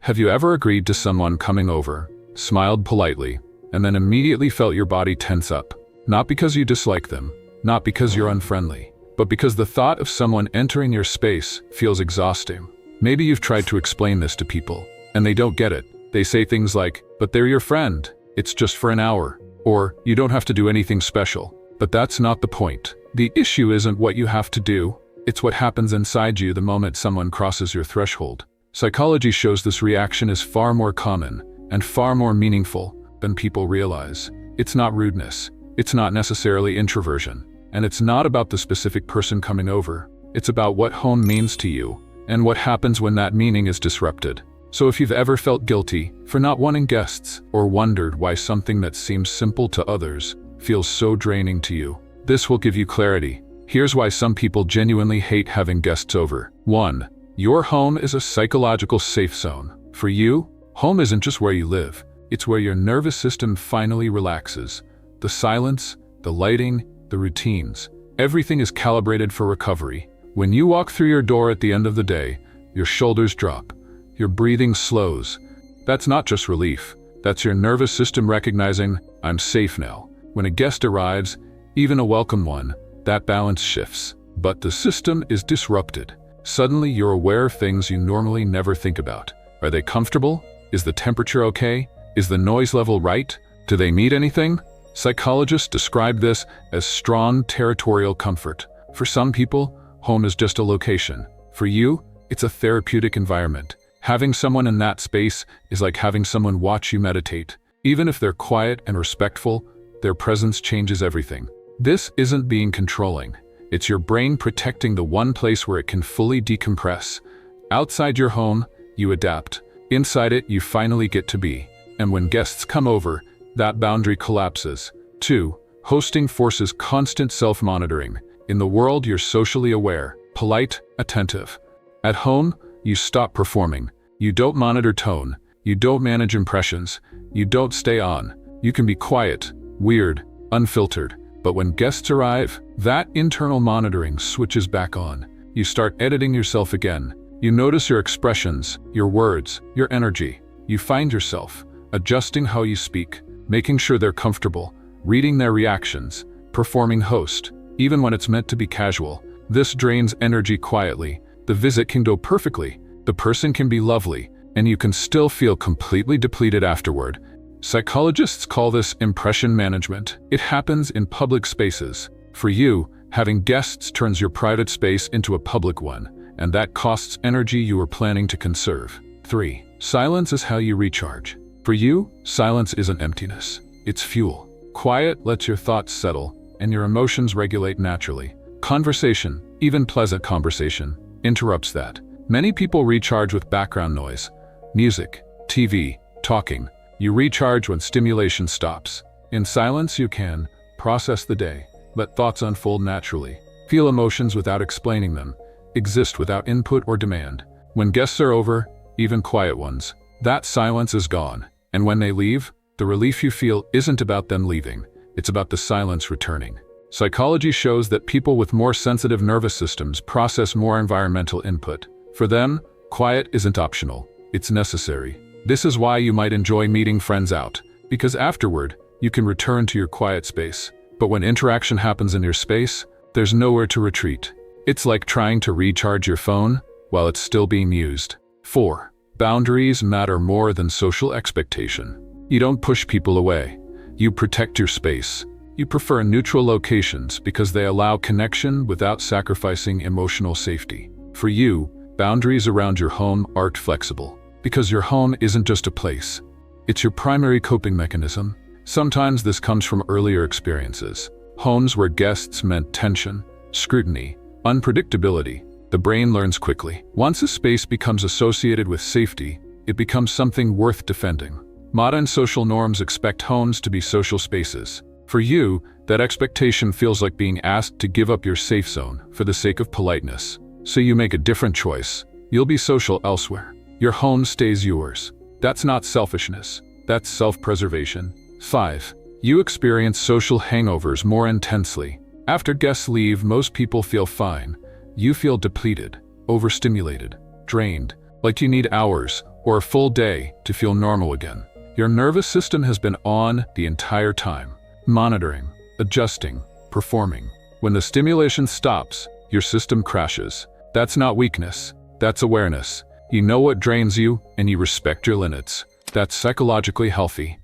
Have you ever agreed to someone coming over, smiled politely, and then immediately felt your body tense up? Not because you dislike them, not because you're unfriendly, but because the thought of someone entering your space feels exhausting. Maybe you've tried to explain this to people, and they don't get it. They say things like, "But they're your friend. It's just for an hour." Or, "You don't have to do anything special." But that's not the point. The issue isn't what you have to do, it's what happens inside you the moment someone crosses your threshold. Psychology shows this reaction is far more common and far more meaningful than people realize. It's not rudeness, it's not necessarily introversion, and it's not about the specific person coming over. It's about what home means to you and what happens when that meaning is disrupted. So if you've ever felt guilty for not wanting guests or wondered why something that seems simple to others feels so draining to you, this will give you clarity. Here's why some people genuinely hate having guests over. 1. Your home is a psychological safe zone. For you, home isn't just where you live, it's where your nervous system finally relaxes. The silence, the lighting, the routines, everything is calibrated for recovery. When you walk through your door at the end of the day, your shoulders drop, your breathing slows. That's not just relief, that's your nervous system recognizing, "I'm safe now." When a guest arrives, even a welcome one, that balance shifts. But the system is disrupted. Suddenly you're aware of things you normally never think about. Are they comfortable? Is the temperature okay? Is the noise level right? Do they need anything? Psychologists describe this as strong territorial comfort. For some people, home is just a location. For you, it's a therapeutic environment. Having someone in that space is like having someone watch you meditate. Even if they're quiet and respectful, their presence changes everything. This isn't being controlling. It's your brain protecting the one place where it can fully decompress. Outside your home, you adapt. Inside it, you finally get to be. And when guests come over, that boundary collapses. 2. Hosting forces constant self-monitoring. In the world, you're socially aware, polite, attentive. At home, you stop performing. You don't monitor tone. You don't manage impressions. You don't stay on. You can be quiet, weird, unfiltered. But when guests arrive, that internal monitoring switches back on. You start editing yourself again. You notice your expressions, your words, your energy. You find yourself adjusting how you speak, making sure they're comfortable, reading their reactions, performing host, even when it's meant to be casual. This drains energy quietly. The visit can go perfectly, the person can be lovely, and you can still feel completely depleted afterward. Psychologists call this impression management. It happens in public spaces. For you, having guests turns your private space into a public one, and that costs energy you were planning to conserve. 3. Silence is how you recharge. For you, silence isn't emptiness, it's fuel. Quiet lets your thoughts settle, and your emotions regulate naturally. Conversation, even pleasant conversation, interrupts that. Many people recharge with background noise, music, TV, talking. You recharge when stimulation stops. In silence you can process the day, let thoughts unfold naturally, feel emotions without explaining them, exist without input or demand. When guests are over, even quiet ones, that silence is gone. And when they leave, the relief you feel isn't about them leaving, it's about the silence returning. Psychology shows that people with more sensitive nervous systems process more environmental input. For them, quiet isn't optional, it's necessary. This is why you might enjoy meeting friends out, because afterward, you can return to your quiet space. But when interaction happens in your space, there's nowhere to retreat. It's like trying to recharge your phone while it's still being used. 4. Boundaries matter more than social expectation. You don't push people away. You protect your space. You prefer neutral locations because they allow connection without sacrificing emotional safety. For you, boundaries around your home aren't flexible. Because your home isn't just a place. It's your primary coping mechanism. Sometimes this comes from earlier experiences. Homes where guests meant tension, scrutiny, unpredictability. The brain learns quickly. Once a space becomes associated with safety, it becomes something worth defending. Modern social norms expect homes to be social spaces. For you, that expectation feels like being asked to give up your safe zone for the sake of politeness. So you make a different choice. You'll be social elsewhere. Your home stays yours. That's not selfishness. That's self-preservation. 5. You experience social hangovers more intensely. After guests leave, most people feel fine. You feel depleted, overstimulated, drained, like you need hours or a full day to feel normal again. Your nervous system has been on the entire time, monitoring, adjusting, performing. When the stimulation stops, your system crashes. That's not weakness, that's awareness. You know what drains you, and you respect your limits. That's psychologically healthy.